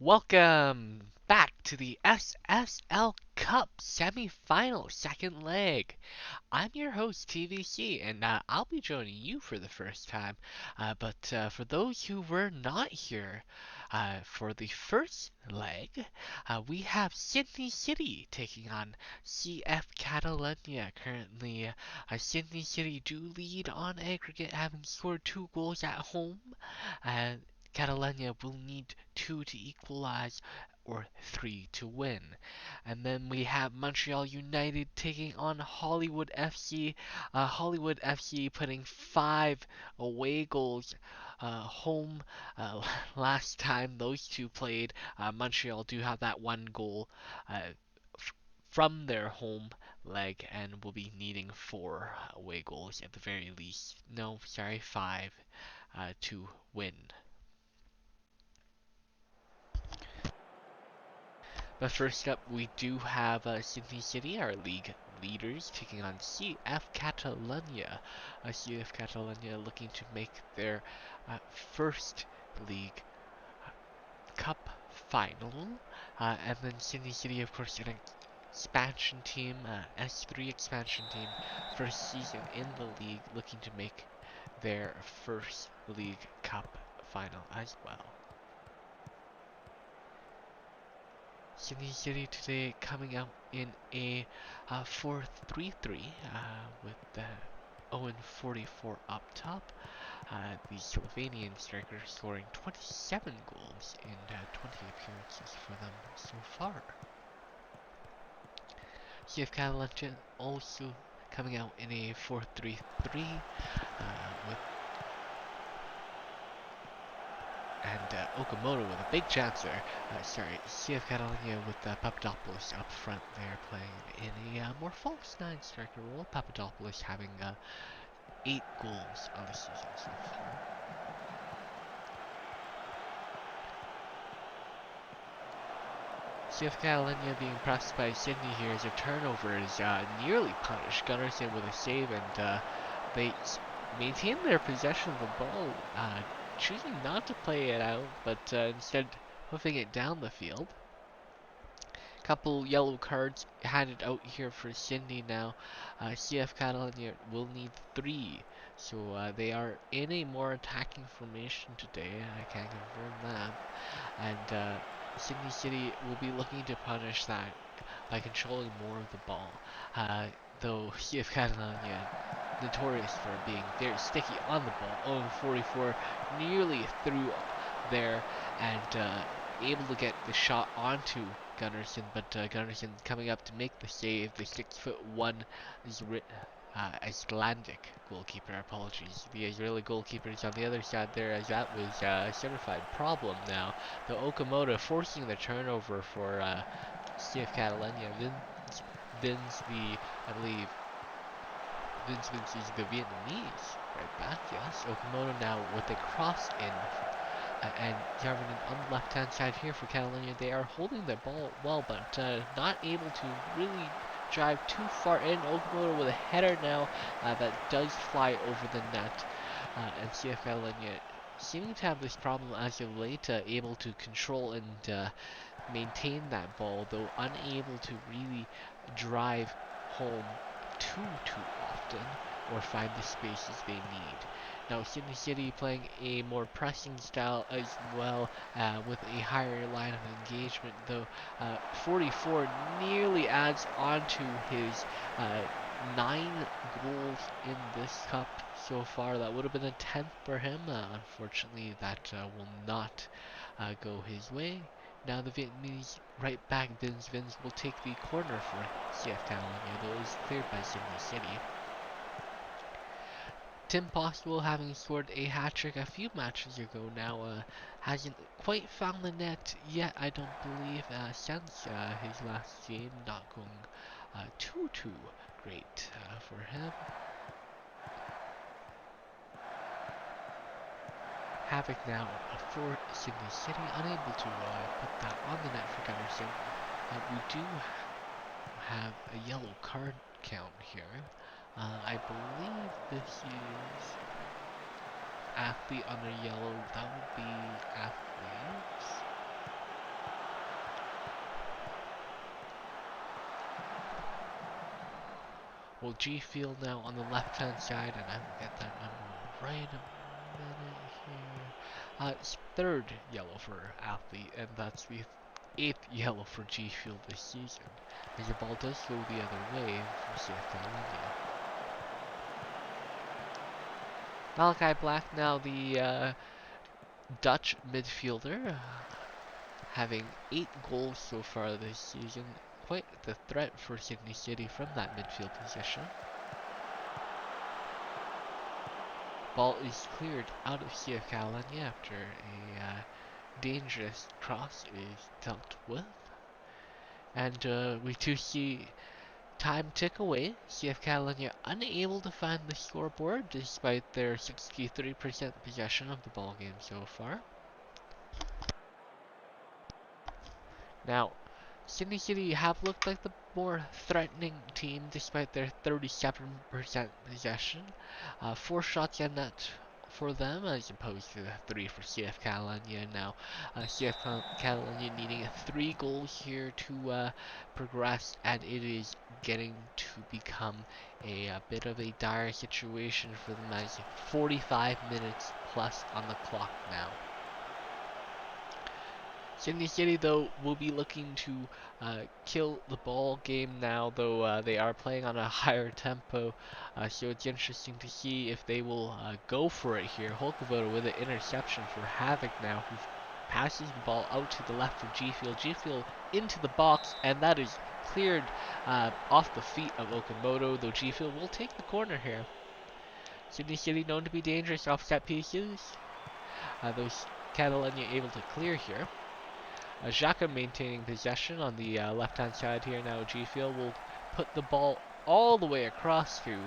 Welcome back to the SSL Cup Semi Finals second leg. I'm your host TVC, and I'll be joining you for the first time. But for those who were not here for the first leg, we have Sydney City taking on CF Catalunya. Currently, Sydney City do lead on aggregate, having scored 2 goals at home. Catalunya will need 2 to equalize or 3 to win. And then we have Montreal United taking on Hollywood FC. Hollywood FC putting 5 away goals home. Last time those two played, Montreal do have that 1 goal from their home leg and will be needing 4 away goals at the very least. No, sorry, 5 to win. But first up, we do have Sydney City, our league leaders, taking on CF Catalunya. CF Catalunya looking to make their first league cup final. And then Sydney City, of course, an expansion team, S3 expansion team, first season in the league, looking to make their first league cup final as well. Sydney City today coming out in a 4-3-3 with Owen 44 up top. The Slovenian striker scoring 27 goals in 20 appearances for them so far. CF Catalunya also coming out in a 4-3-3 with Okamoto with a big chance there. CF Catalunya with Papadopoulos up front there playing in a more false 9 striker role. Papadopoulos having 8 goals on the season so far. CF Catalunya being pressed by Sydney here as a turnover is nearly punished. Gunnarsson with a save, and they maintain their possession of the ball, choosing not to play it out, but instead hoofing it down the field. Couple yellow cards handed out here for Sydney now. CF Catalunya will need 3, so they are in a more attacking formation today. I can confirm that. And Sydney City will be looking to punish that by controlling more of the ball. Though CF Catalunya notorious for being very sticky on the ball. 44 nearly through there and able to get the shot onto Gunnarsson, but Gunnarsson coming up to make the save. The 6'1" Icelandic goalkeeper, apologies. The Israeli goalkeeper is on the other side there, as that was a certified problem now. The Okamoto forcing the turnover for CF Catalunya. Vin's I believe, Vince is the Vietnamese right back, yes. Okamoto now with a cross in, and Jarvinen on the left hand side here for Catalunya. They are holding the ball well, but not able to really drive too far in. Okamoto with a header now that does fly over the net, and CF Catalunya seeming to have this problem as of late, able to control and maintain that ball, though unable to really drive home too often or find the spaces they need. Now, Sydney City playing a more pressing style as well, with a higher line of engagement, though 44 nearly adds on to his 9 goals in this cup so far. That would have been a 10th for him. Unfortunately, that will not go his way. Now the Vietnamese right back Vins will take the corner for CF Catalunya, though it is cleared by Sydney City. Tim Possible, having scored a hat-trick a few matches ago now, hasn't quite found the net yet, I don't believe, since his last game. Not going too great for him. Havoc now for Sydney City, unable to put that on the net for Gunnarsson. We do have a yellow card count here. I believe this is athlete under yellow. That would be athletes. Well, G Field now on the left-hand side, and I will get that number right in a minute here. It's third yellow for athlete, and that's the 8th yellow for G Field this season, as the ball does go the other way for CF Catalunya. Malachi Black now the Dutch midfielder, having 8 goals so far this season. Quite the threat for Sydney City from that midfield position. Ball is cleared out of CF Catalunya after a dangerous cross is dealt with. And we do see time tick away. CF Catalunya unable to find the scoreboard despite their 63% possession of the ball game so far. Now, Sydney City have looked like the more threatening team despite their 37% possession. 4 shots on net for them as opposed to 3 for CF Catalunya. Now, CF Catalunya needing 3 goals here to progress, and it is getting to become a bit of a dire situation for them as 45 minutes plus on the clock now. Sydney City, though, will be looking to kill the ball game now, though they are playing on a higher tempo, so it's interesting to see if they will go for it here. Holkevoda with an interception for Havoc now, who passes the ball out to the left of G Field. G Field into the box, and that is cleared off the feet of Okamoto, though G Field will take the corner here. Sydney City known to be dangerous off set pieces. Those Catalunya able to clear here. Xhaka maintaining possession on the left-hand side here now. G Field will put the ball all the way across to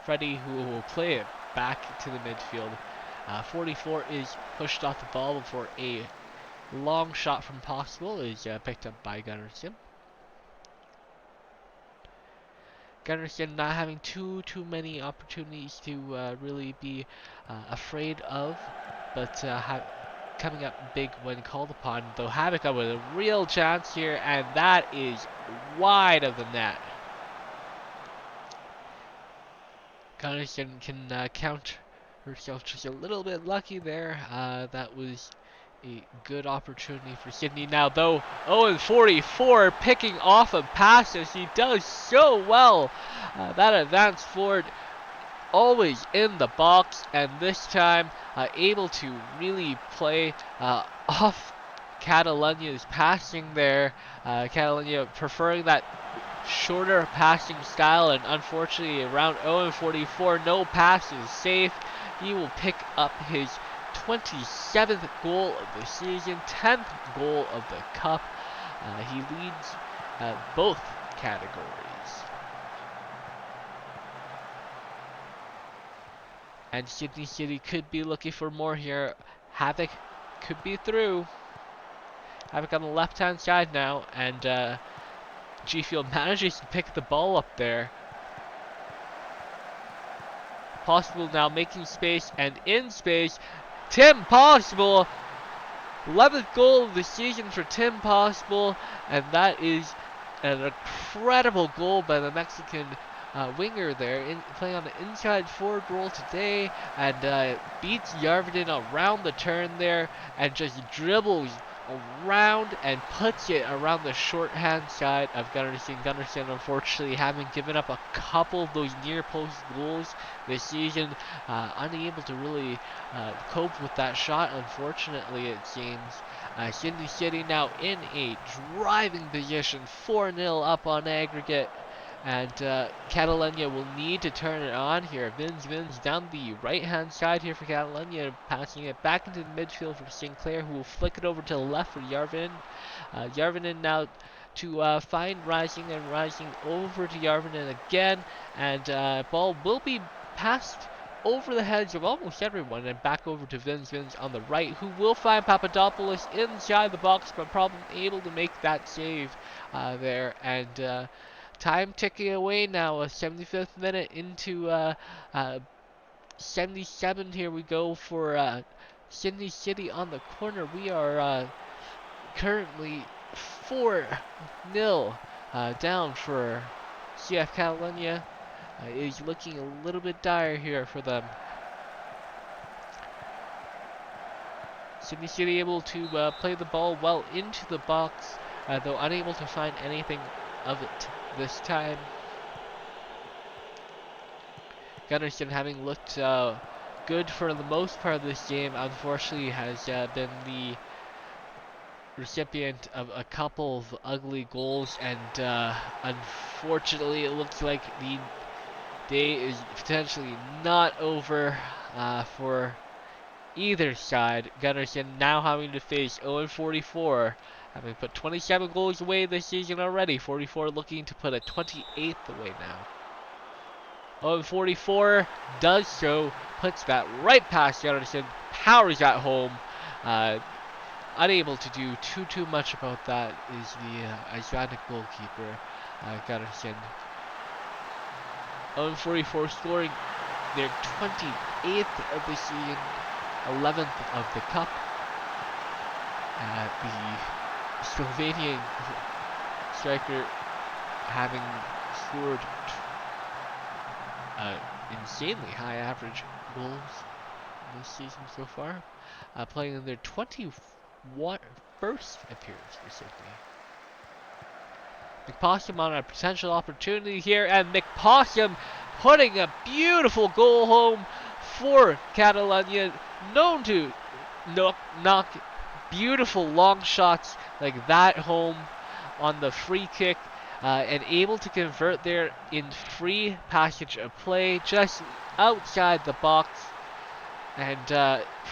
Freddie, who will play it back to the midfield. 44 is pushed off the ball before a long shot from Possible is picked up by Gunnarsson. Gunnarsson not having too many opportunities to really be afraid of, but coming up big when called upon, though Havoc with a real chance here, and that is wide of the net. Gunnarsson can count herself just a little bit lucky there. That was a good opportunity for Sydney now, though. Owen 44 picking off a pass as he does so well. That advance forward always in the box, and this time able to really play off Catalunya's passing there. Catalunya preferring that shorter passing style, and unfortunately around 0-44, no pass is safe. He will pick up his 27th goal of the season, 10th goal of the cup. He leads both categories. And Sydney City could be looking for more here. Havoc could be through. Havoc on the left-hand side now, and G Field manages to pick the ball up there. Possible now making space, and in space, Tim Possible, 11th goal of the season for Tim Possible, and that is an incredible goal by the Mexican winger there, playing on the inside forward role today, and beats Järvinen around the turn there, and just dribbles around and puts it around the shorthand side of Gunnarsson. Gunnarsson, unfortunately, having given up a couple of those near post goals this season, unable to really cope with that shot, unfortunately, it seems. Sydney City now in a driving position, 4-0 up on aggregate. And Catalunya will need to turn it on here. Vins down the right-hand side here for Catalunya, passing it back into the midfield for Sinclair, who will flick it over to the left for Järvinen. Järvinen now to find Rising, and Rising over to Järvinen again. And ball will be passed over the heads of almost everyone and back over to Vins on the right, who will find Papadopoulos inside the box, but probably able to make that save there. And time ticking away now, a 75th minute into 77. Here we go for Sydney City on the corner. We are currently 4-0 down for CF Catalunya. Is looking a little bit dire here for them. Sydney City able to play the ball well into the box, though unable to find anything of it this time. Gunnarsson, having looked good for the most part of this game, unfortunately has been the recipient of a couple of ugly goals, and unfortunately it looks like the day is potentially not over for either side. Gunnarsson now having to face 0-44, having put 27 goals away this season already. 44 looking to put a 28th away now. 0-44 does so, puts that right past Gunnarsson, powers that home. Unable to do too much about that is the Icelandic goalkeeper, Gunnarsson. 0-44 scoring their 28th of the season, 11th of the cup. The Slovenian striker having scored insanely high average goals this season so far, playing in their 21st appearance for Sydney. McPossum on a potential opportunity here, and McPossum putting a beautiful goal home for Catalunya, known to knock beautiful long shots like that home on the free kick, and able to convert there in free passage of play just outside the box. And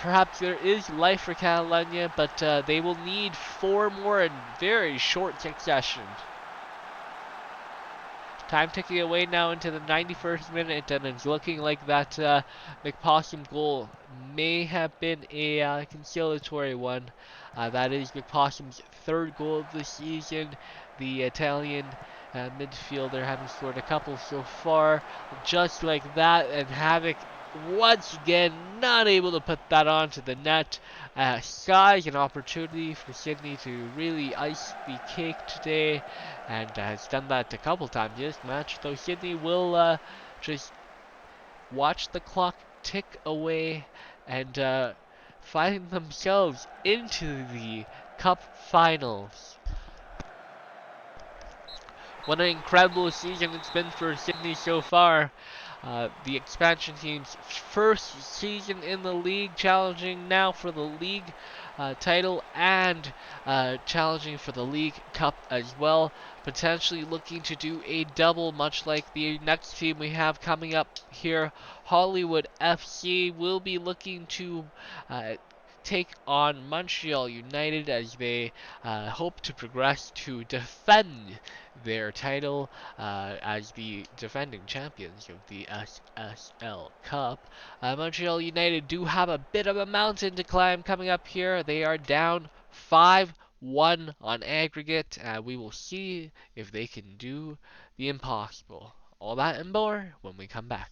perhaps there is life for Catalunya, but they will need 4 more in very short succession. Time ticking away now into the 91st minute, and it's looking like that McPossum goal may have been a conciliatory one. That is McPossum's 3rd goal of the season. The Italian midfielder having scored a couple so far, just like that, and Havoc once again not able to put that onto the net. Size and opportunity for Sydney to really ice the cake today, and has done that a couple times this match, though Sydney will just watch the clock tick away and find themselves into the cup finals. What an incredible season it's been for Sydney so far. The expansion team's first season in the league, challenging now for the league title, and challenging for the League Cup as well. Potentially looking to do a double, much like the next team we have coming up here. Hollywood FC will be looking to take on Montreal United as they hope to progress to defend their title as the defending champions of the SSL Cup. Montreal United do have a bit of a mountain to climb coming up here. They are down 5-1 on aggregate. We will see if they can do the impossible. All that and more when we come back.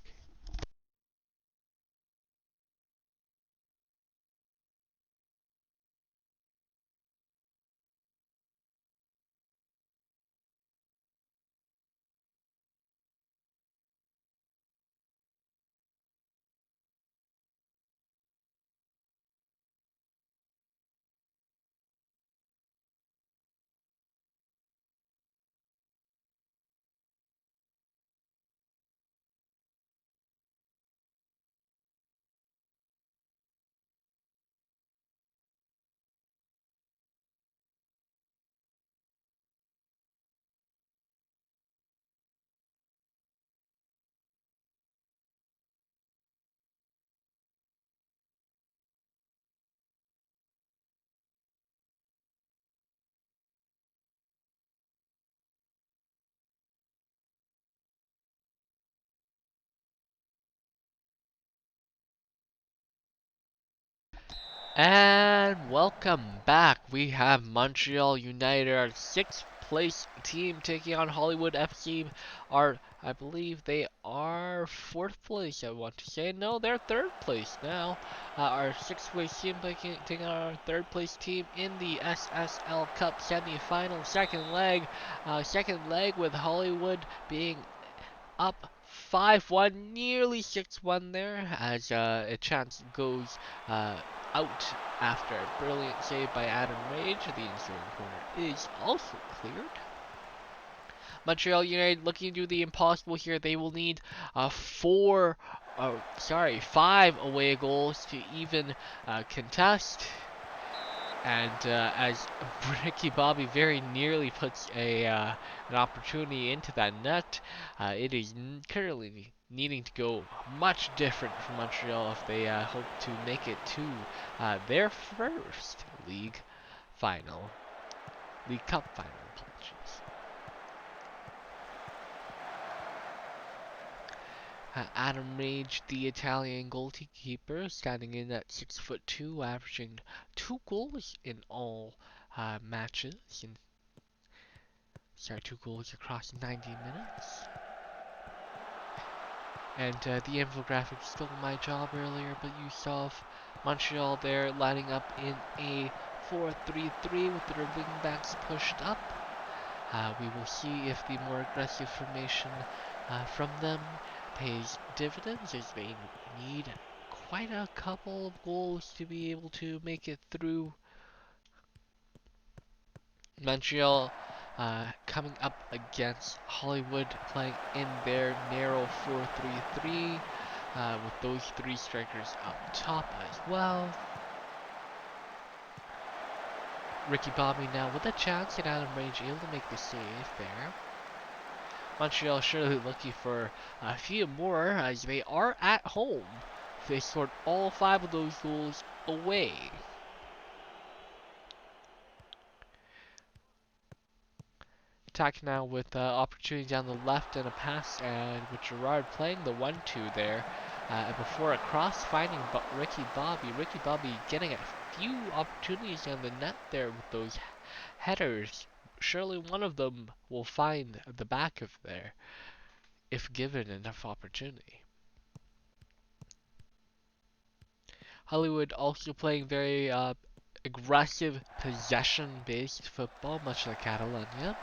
And welcome back. We have Montreal United, our sixth place team, taking on Hollywood FC. I believe they are fourth place. I want to say no, they're third place now. Our sixth place team taking on our third place team in the SSL Cup Semi Finals, second leg. Second leg with Hollywood being up 5-1, nearly 6-1 there, as a chance goes out after a brilliant save by Adam Rage. The ensuing corner is also cleared. Montreal United looking to do the impossible here. They will need five away goals to even contest. And as Ricky Bobby very nearly puts an opportunity into that net, it is currently needing to go much different for Montreal if they hope to make it to their first League Cup final. Apologies. Adam Rage, the Italian goalkeeper, standing in at 6'2", averaging 2 goals in all matches. 2 goals across 90 minutes. And the infographic stole my job earlier, but you saw Montreal there lining up in a 4-3-3 with their wingbacks pushed up. We will see if the more aggressive formation from them pays dividends, as they need quite a couple of goals to be able to make it through. Montreal coming up against Hollywood, playing in their narrow 4-3-3 with those three strikers up top as well. Ricky Bobby now with a chance, and Adam Rage able to make the save there. Montreal surely looking for a few more, as they are at home. They scored all 5 of those goals away. Attack now with opportunity down the left and a pass, and with Gerard playing the 1-2 there. Before a cross finding Ricky Bobby. Ricky Bobby getting a few opportunities on the net there with those headers. Surely one of them will find the back of there if given enough opportunity. Hollywood also playing very aggressive possession-based football, much like Catalunya.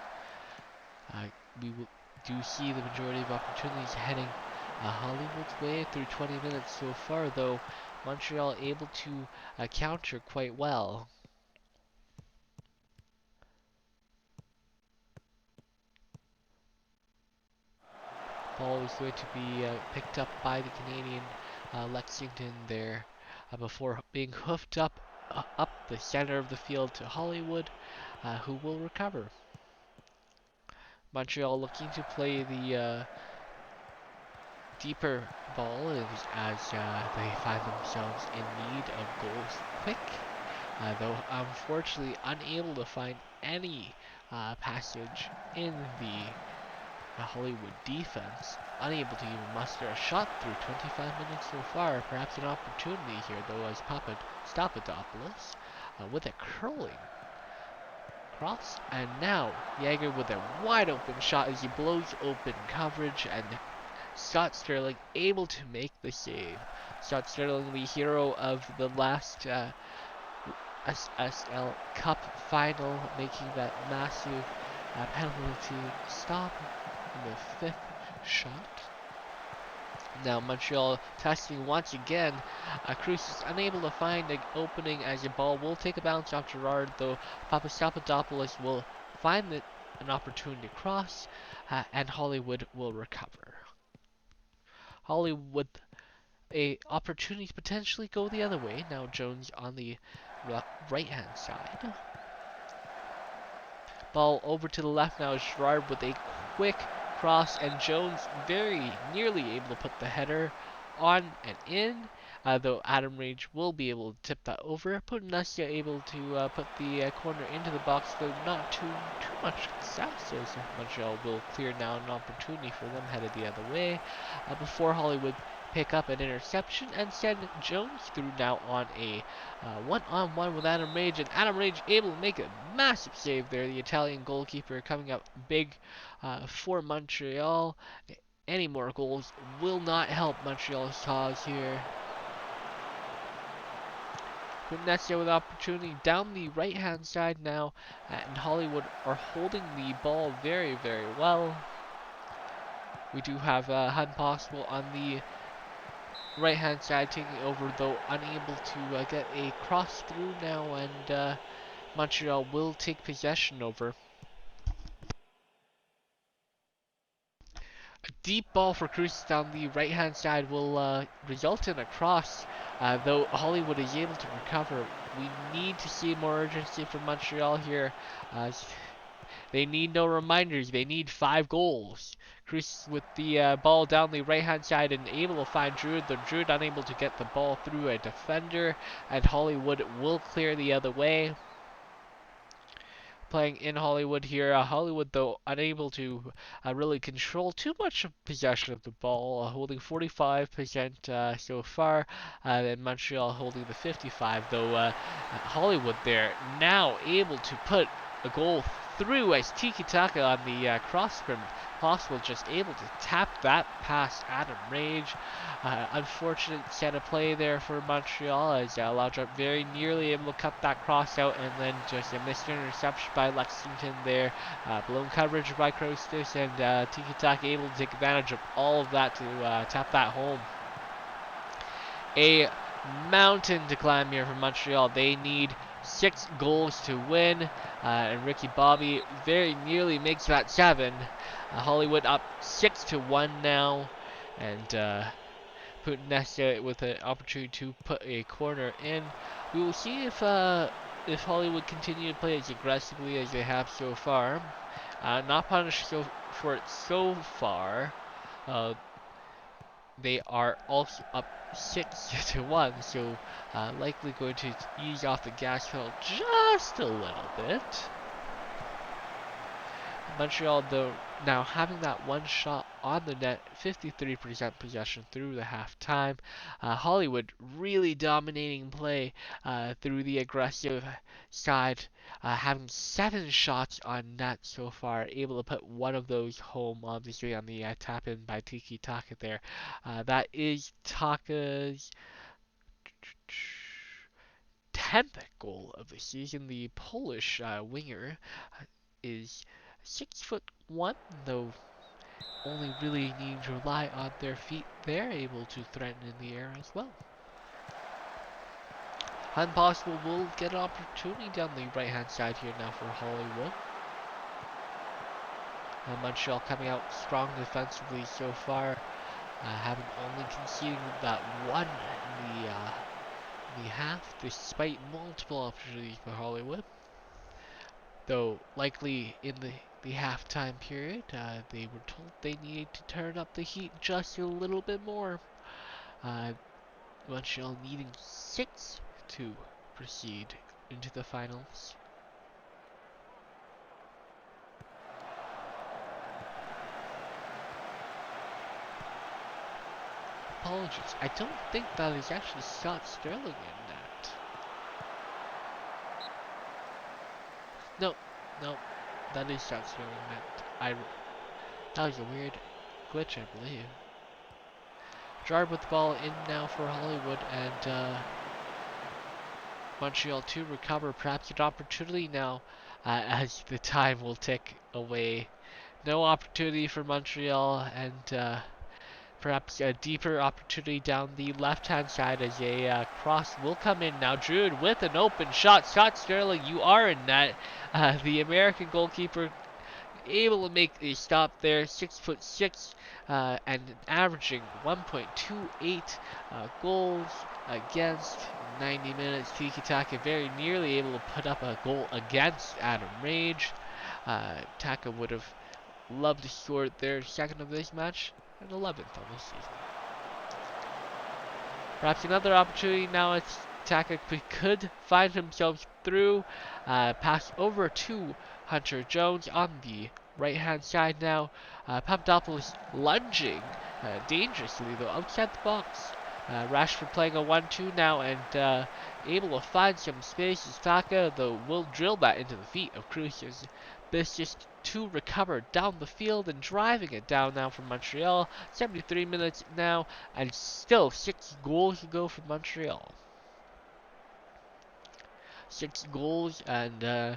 We do see the majority of opportunities heading Hollywood's way through 20 minutes so far, though Montreal able to counter quite well. Ball is going to be picked up by the Canadian Lexington there before being hoofed up the center of the field to Hollywood, who will recover. Montreal looking to play the deeper ball as they find themselves in need of goals quick, though unfortunately unable to find any passage in the Hollywood defense, unable to even muster a shot through 25 minutes so far. Perhaps an opportunity here though, as Papadopoulos with a curling cross, and now Jaeger with a wide open shot as he blows open coverage, and Scott Sterling able to make the save. Scott Sterling, the hero of the last SSL Cup final, making that massive penalty stop in the 5th shot. Now Montreal testing once again. Cruz is unable to find an opening as the ball will take a bounce off Gerard, though Papadopoulos will find an opportunity to cross, and Hollywood will recover. Hollywood a opportunity to potentially go the other way. Now Jones on the right hand side. Ball over to the left now. Gerard with a quick cross, and Jones very nearly able to put the header on and in, though Adam Rage will be able to tip that over. Putinasya able to put the corner into the box, though not too much success, as Montreal will clear now an opportunity for them headed the other way, before Hollywood pick up an interception and send Jones through now on a one-on-one with Adam Rage, and Adam Rage able to make a massive save there. The Italian goalkeeper coming up big for Montreal. Any more goals will not help Montreal's cause here. Vanessa with opportunity down the right-hand side now, and Hollywood are holding the ball very, very well. We do have Hunt Possible on the right-hand side taking over, though unable to get a cross through now, and Montreal will take possession over. A deep ball for Cruz down the right-hand side will result in a cross, though Hollywood is able to recover. We need to see more urgency from Montreal here. They need no reminders. They need 5 goals. Cruz with the ball down the right-hand side and able to find Druid. The Druid unable to get the ball through a defender, and Hollywood will clear the other way. Playing in Hollywood here. Hollywood, though, unable to really control too much of possession of the ball, holding 45% so far, and Montreal holding the 55%, though Hollywood there now able to put a goal through as Tiki Taka on the cross scrim Possible just able to tap that past Adam Rage. Unfortunate set of play there for Montreal as Laudrup very nearly able to cut that cross out, and then just a missed interception by Lexington there. Blown coverage by Krostis, and Tiki Taka able to take advantage of all of that to tap that home. A mountain to climb here for Montreal. They need 6 goals to win, and Ricky Bobby very nearly makes that 7. Hollywood up 6-1 now, and Putinessa with an opportunity to put a corner in. We will see if Hollywood continue to play as aggressively as they have so far. Not punished for it so far. They are also up 6-1, so likely going to ease off the gas pedal just a little bit. Montreal, though, now having that one shot on the net, 53% possession through the half-time. Hollywood really dominating play through the aggressive side, having 7 shots on net so far, able to put one of those home, obviously, on the tap-in by Tiki Taka there. That is Taka's 10th goal of the season. The Polish winger is 6'1", though only really needing to rely on their feet. They're able to threaten in the air as well. Impossible will get an opportunity down the right-hand side here now for Hollywood. Montreal coming out strong defensively so far, having only conceded that one in the half, despite multiple opportunities for Hollywood. Though likely in the halftime period, they were told they needed to turn up the heat just a little bit more. Montreal needing 6 to proceed into the finals. Apologies, I don't think that is actually Scott Sterling in that. No, that is Scott Sterling. That was a weird glitch, I believe. Jarred with the ball in now for Hollywood, and Montreal to recover. Perhaps an opportunity now as the time will tick away. No opportunity for Montreal, and perhaps a deeper opportunity down the left-hand side as a cross will come in now. Druid with an open shot. Scott Sterling, you are in net. The American goalkeeper able to make a stop there, 6'6", and averaging 1.28 goals against 90 minutes. Tiki Taka very nearly able to put up a goal against Adam Rage. Taka would have loved to score their 2nd of this match and 11th on this season. Perhaps another opportunity now as Taka could find himself through. Pass over to Hunter Jones on the right hand side now. Papadopoulos lunging dangerously though outside the box. Rashford playing a 1-2 now and able to find some space as Taka though will drill that into the feet of Cruces. This just to recover down the field and driving it down now from Montreal. 73 minutes now and still 6 goals to go for Montreal. 6 goals and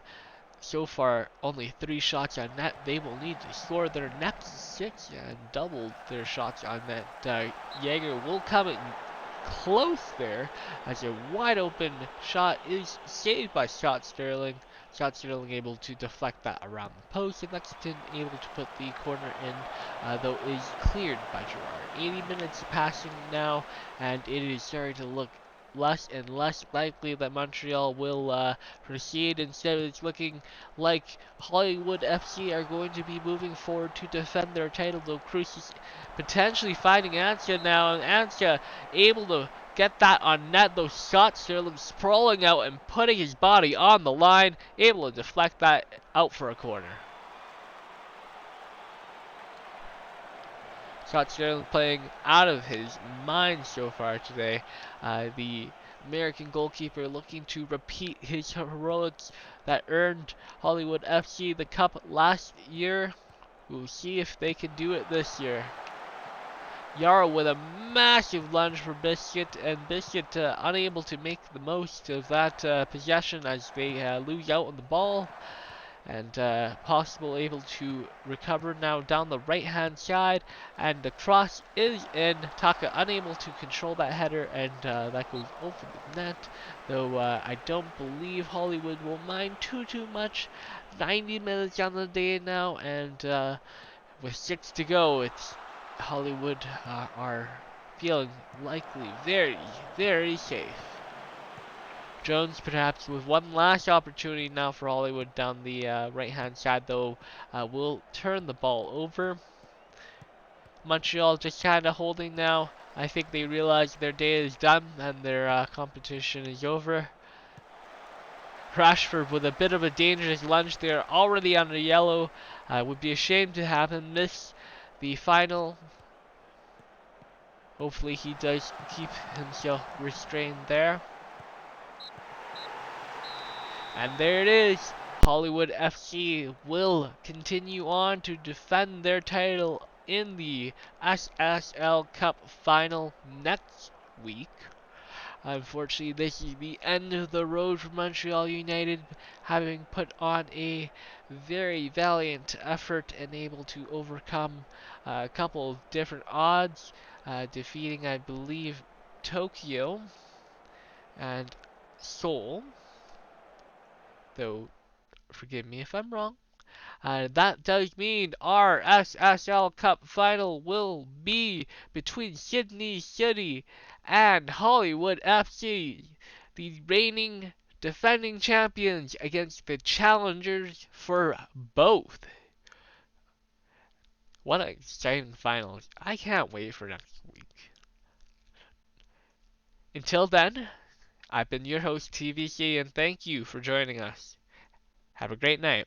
so far only 3 shots on net. They will need to score their next 6 and double their shots on net. Jaeger will come in close there as a wide open shot is saved by Scott Sterling. Scott Sterling able to deflect that around the post, and Lexington able to put the corner in, though it is cleared by Gerard. 80 minutes passing now, and it is starting to look less and less likely that Montreal will proceed. Instead, it's looking like Hollywood FC are going to be moving forward to defend their title, though Cruz is potentially finding Anstia now, and Anstia able to get that on net, though Scott Sterling sprawling out and putting his body on the line, able to deflect that out for a corner. Scott Sterling playing out of his mind so far today. The American goalkeeper looking to repeat his heroics that earned Hollywood FC the cup last year. We'll see if they can do it this year. Yara with a massive lunge for Biscuit, and Biscuit unable to make the most of that possession as they lose out on the ball. And Possible able to recover now down the right hand side, and the cross is in. Taka unable to control that header, and that goes over the net, though I don't believe Hollywood will mind too much. 90 minutes on the day now, and with 6 to go, it's Hollywood are feeling likely very safe. Jones perhaps with one last opportunity now for Hollywood down the right hand side, though will turn the ball over. Montreal just kind of holding now. I think they realize their day is done and their competition is over. Rashford with a bit of a dangerous lunge there, already on the yellow. Would be ashamed to have him miss the final. Hopefully he does keep himself restrained there. And there it is. Hollywood FC will continue on to defend their title in the SSL Cup final next week. Unfortunately, this is the end of the road for Montreal United, having put on a very valiant effort and able to overcome a couple of different odds, defeating, I believe, Tokyo and Seoul, though forgive me if I'm wrong. That does mean our SSL Cup final will be between Sydney City and Hollywood FC, the reigning defending champions against the challengers for both. What an exciting finals. I can't wait for next week. Until then, I've been your host TVC, and thank you for joining us. Have a great night.